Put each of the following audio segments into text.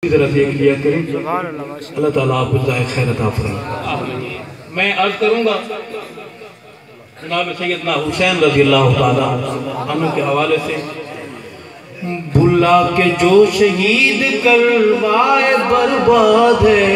ذرا دیکھ لیا کریں اللہ تعالیٰ آپ کو جزائے خیر عطا فرمائے۔ میں عرض کروں گا جناب سیدنا حسین رضی اللہ تعالیٰ عنہ کے حوالے سے، بلا کے جو شہید کروائے برباد ہے،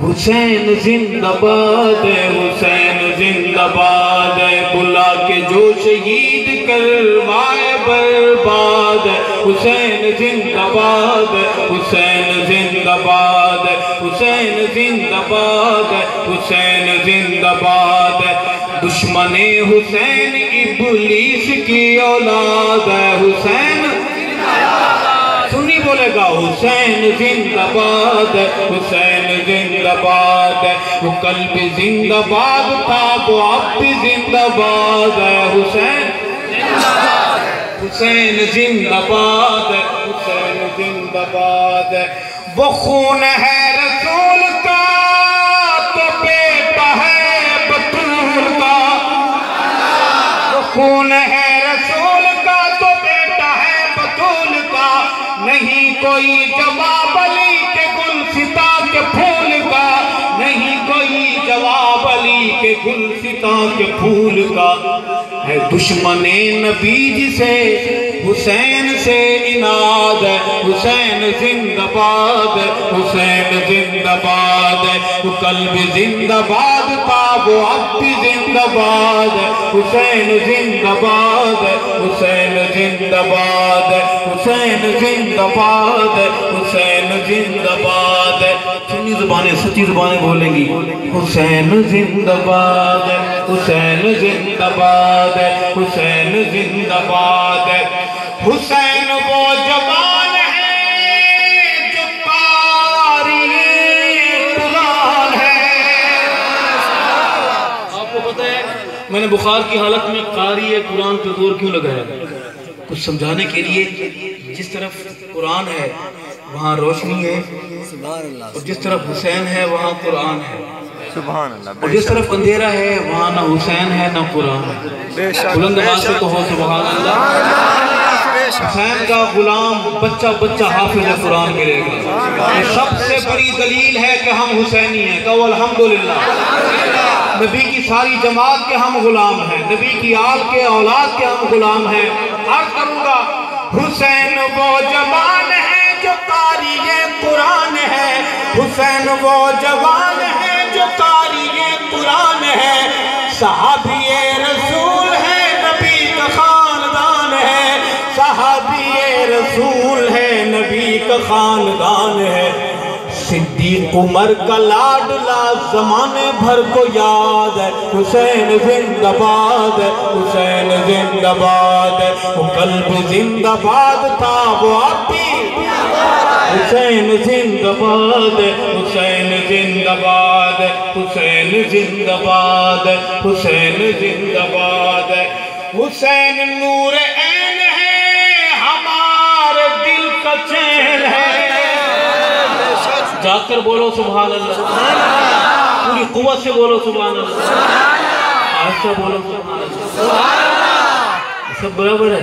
حسین زندہ باد ہے، حسین زندہ باد ہے، بلا کے جو شہید کروائے برباد ہے، حسین زندہ باد ہے، حسین زندہ باد ہے، حسین زندہ باد ہے، حسین زندہ باد ہے، دشمن حسین ابلیس کی اولاد ہے، حسین سنی بولے گا حسین زندہ باد ہے، حسین زندہ باد ہے، وہ کل بھی زندہ باد تھا وہ اب بھی زندہ باد ہے، حسین حسین زندہ باد ہے، حسین زندہ باد ہے، وہ خون ہے رسول کا تو بیٹا ہے بطول کا، وہ خون ہے رسول کا تو بیٹا ہے بطول کا، نہیں کوئی جواب علی کے گلستہ کے پھول کا، نہیں کوئی جواب علی کے گلستہ کے پھول کا، ہے دشمن نبی جسے حسین سے اناد ہے، حسین زندہ باد ہے، حسین زندہ باد ہے، وہ کل بھی زندہ باد تھا وہ اب بھی زندہ باد ہے، حسین زندہ باد ہے، حسین زندہ باد ہے، حسین زندہ باد ہے، حسین زندہ باد ہے، سنی زبانیں سچی زبانیں بولیں گی، حسین زندہ باد ہے، حسین زندہ باد ہے، حسین زندہ باد ہے، حسین وہ جوان ہے جو قاری قرآن ہے۔ آپ کو پتہ ہے میں نے بخار کی حالت میں قاری قرآن پہ زور کیوں لگایا؟ کچھ سمجھانے کے لیے، جس طرف قرآن ہے وہاں روشنی ہے، اور جس طرف حسین ہے وہاں قرآن ہے، اور جس طرف اندھیرا ہے وہاں نہ حسین ہے نہ قرآن ہے۔ بلند آواز سے کہو سبحان اللہ۔ حسین کا غلام بچہ بچہ حافظ قرآن ملے گا۔ یہ سب سے بڑی دلیل ہے کہ ہم حسینی ہیں، کہو الحمدللہ۔ نبی کی ساری جماعت کے ہم غلام ہیں، نبی کی آل کے اولاد کے ہم غلام ہیں۔ عرض کروں گا حسین وہ جوان ہے جو قاری قرآن ہے، حسین وہ جوان ہے جو قاری قرآن ہے، صحابی رسول ہے نبی کا خاندان ہے، صحابی رسول ہے نبی کا خاندان ہے، صدیق عمر کا لاڈلا زمانے بھر کو یاد ہے، حسین زندہ باد ہے، حسین زندہ باد ہے، وہ قلب زندہ باد تھا وہ اب بھی حسین زندہ باد ہے، حسین زندہ باد ہے، حسین زندہ باد ہے، حسین زندہ باد ہے، حسین نور عین ہے ہمارے دل کا چین ہے۔ جا کر بولو سبحان اللہ، پوری قوت سے بولو سبحان اللہ، آج سے بولو سبحان اللہ، سب برابر ہے؟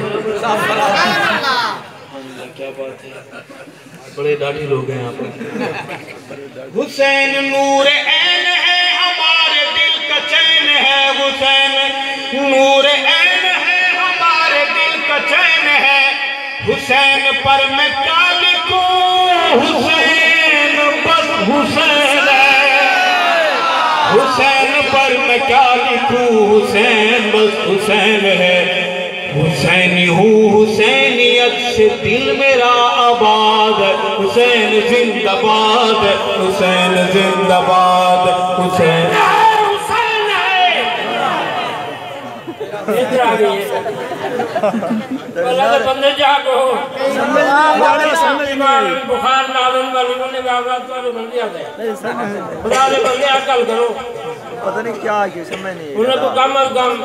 کیا بات ہے، بڑے ڈاڑھی لوگ ہیں آپ۔ حسین نور عین ہے ہمارے دل کا چین ہے، حسین نور عین ہے ہمارے دل کا چین ہے، حسین پر میں کیا لکھوں، حسین بس حسین ہے، حسین پر میں کیا لکھوں، حسین بس حسین ہے، حسینی ہوں حسینیت سے دل میرا آباد ہے، حسین زندہ باد ہے، حسین زندہ باد ہے، حسین ادھر آگئی ہے اللہ کے بندے جاگو بخار نالن والی بندے آغاز والے بندے آتے ہیں، خدا کے بندے عقل کرو، پتہ نہیں کیا ہے سمجھ نہیں، انہیں کو کم از کم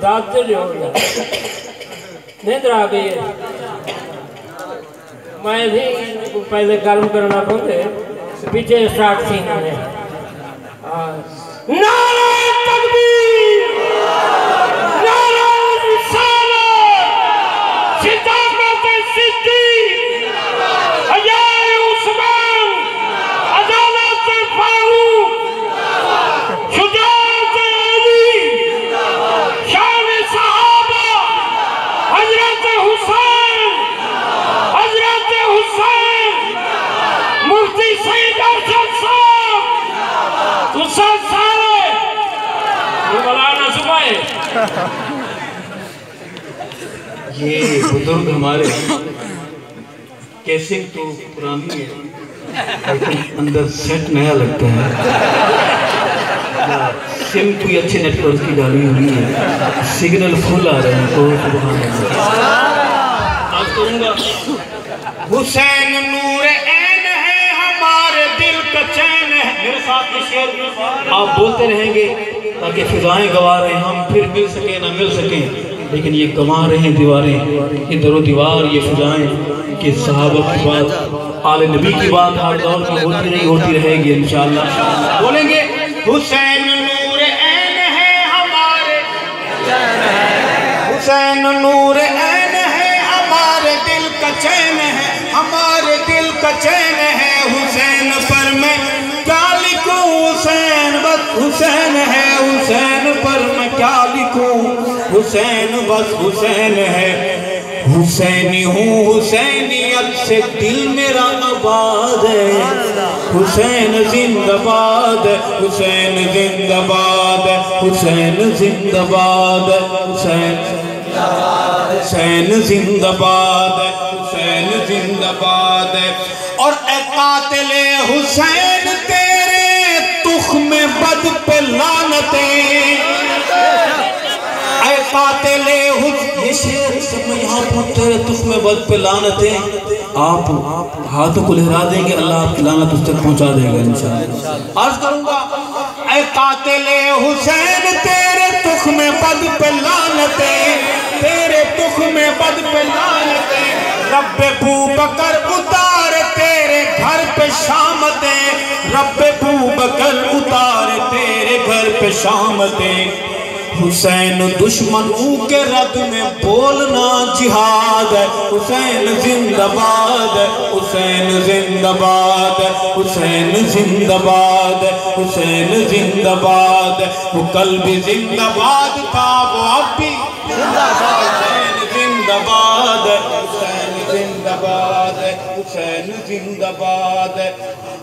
داد سے جو ہوگا نیندر آگئی ہے۔ میں بھی پہلے گرم کرنا پہنتے پیچھے سٹارٹ تھی نے نعرہ تکبیر، نعرہ رسالت، صداقت صدیق، یہ بزرگ ہمارے کیسے تو پرانی ہے لیکن اندر سیٹ نیا لگتا ہے. سم کوئی اچھے نیٹ ورک کی ڈالی ہوئی ہے, سگنل فل آ رہے ہیں تو سبحان اللہ. آج کروں گا حسین نور عین ہے ہمارے دل کا چین ہے. میرے ساتھ یہ شعر آپ بولتے رہیں گے تاکہ فضائیں گواہ رہے, ہم پھر مل سکیں نہ مل سکیں, لیکن یہ گواہ رہے ہیں دیواریں, یہ در و دیوار, یہ فضائیں کہ صحابہ کی بات, آل نبی کی بات ہر دور میں ہوتی رہے گی انشاءاللہ. بولیں گے حسین نور عین ہے ہمارے, حسین نور عین ہے ہمارے دل کا چین ہے, ہمارے دل کا چین ہے. حسین پر میں کیا لکھوں, حسین بس حسین ہے, حسین پر میں کیا لکھوں, حسین بس حسین ہے. حسینی ہوں, حسینیت سے دل میرا آباد ہے. حسین زندہ باد, حسین زندہ باد, حسین زندہ باد, حسین حسین زندہ باد, حسین زندہ باد. اور اے قاتل حسین تیرے تخم بد پہ لعنتیں, اے قاتل حسین, یہ شعر سب میں یہاں پر تیرے تخم بد پہ لعنتیں. آپ ہاتھوں کو لہرا دیں گے, اللہ آپ کی لعنت اس تک پہنچا دے گا انشاءاللہ. عرض کروں گا اے قاتل حسین تیرے تخم بد پہ لعنتیں, تیرے تخم بد پہ لعنتیں. رب ابوبکر اتار تیرے گھر پہ شامتیں, رب ابوبکر اتار تیرے گھر پہ شامتیں. حسین دشمنوں کے رد میں بولنا جہاد ہے. حسین زندہ باد, حسین زندہ باد, حسین زندہ باد, حسین زندہ باد. وہ کل بھی زندہ باد تھا, وہ اب بھی حسین زندہ باد, حسین زندہ باد, حسین زندہ باد.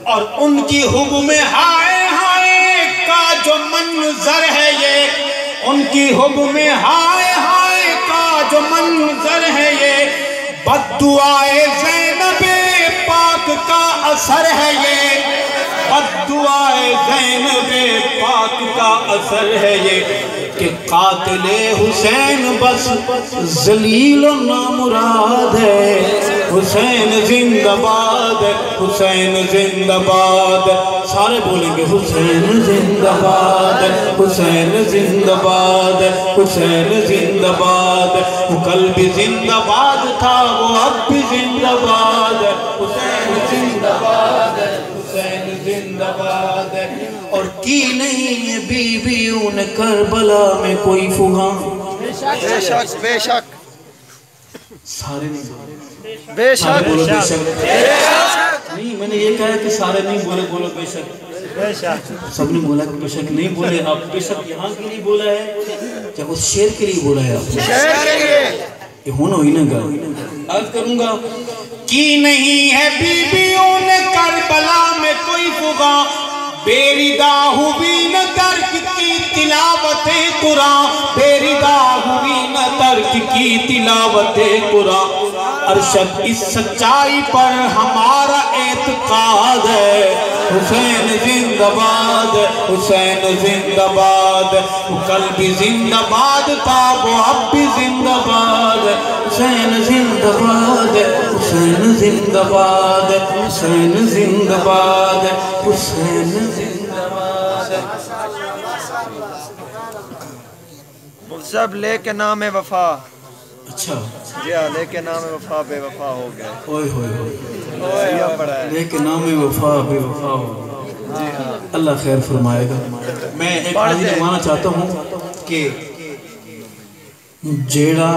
اور ان کی حب میں ہائے ہائے کا جو منظر ہے, یہ ان کی حب میں ہائے ہائے کا جو منظر ہے, یہ بددعائے زینب پاک کا اثر ہے, یہ بددعائے زینب پاک کا اثر ہے. یہ کہ قاتل حسین بس ذلیل و نامراد ہے. حسین زندہ باد, حسین زندہ باد. سارے بولیں گے حسین زندہ باد, حسین زندہ باد, حسین زندہ باد. وہ کل بھی زندہ باد تھا, وہ اب بھی زندہ باد. حسین زندہ باد, حسین زندہ باد. اور کی نہیں ہے بیویوں نے کربلا میں کوئی فغاں. بے شک بے شک سارے نہیں بے شک بولو بے شک نہیں, میں نے یہ کہا کہ سارے نہیں بولے, بولو بے شک. بے شک سب نے بولا کہ بے شک نہیں بولے. آپ بے شک یہاں کے لیے بولا ہے کیا اس شعر کے لیے بولا ہے آپ نے؟ شعر کے لیے یہ ہونا ہوئی نا گا. عرض کروں گا کی نہیں ہے بیویوں نے کربلا میں کوئی فغاں, بیریدہ ہوئی نہ ترک کی تلاوت قرآن, بیریدہ ہوئی نہ ترک کی تلاوت قرآن. ارشد اس سچائی پر ہمارا اعتقاد ہے. حسین زندہ باد, حسین زندہ باد. وہ کل بھی زندہ باد تھا, وہ اب بھی زندہ باد. حسین زندہ باد, حسین زندہ باد, حسین زندہ باد, حسین زندہ باد. سب لے کے نام وفا. اچھا جی ہاں, لے کے نام وفا بے وفا ہو گئے. اوئے ہوئے ہوئے, اوئے پڑا ہے. لے کے نام وفا بے وفا ہو. اللہ خیر فرمائے گا. میں ایک حدیث نمانا چاہتا ہوں کہ جیڑا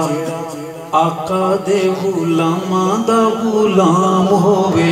آقا دے غلاماں دا غلام ہووے,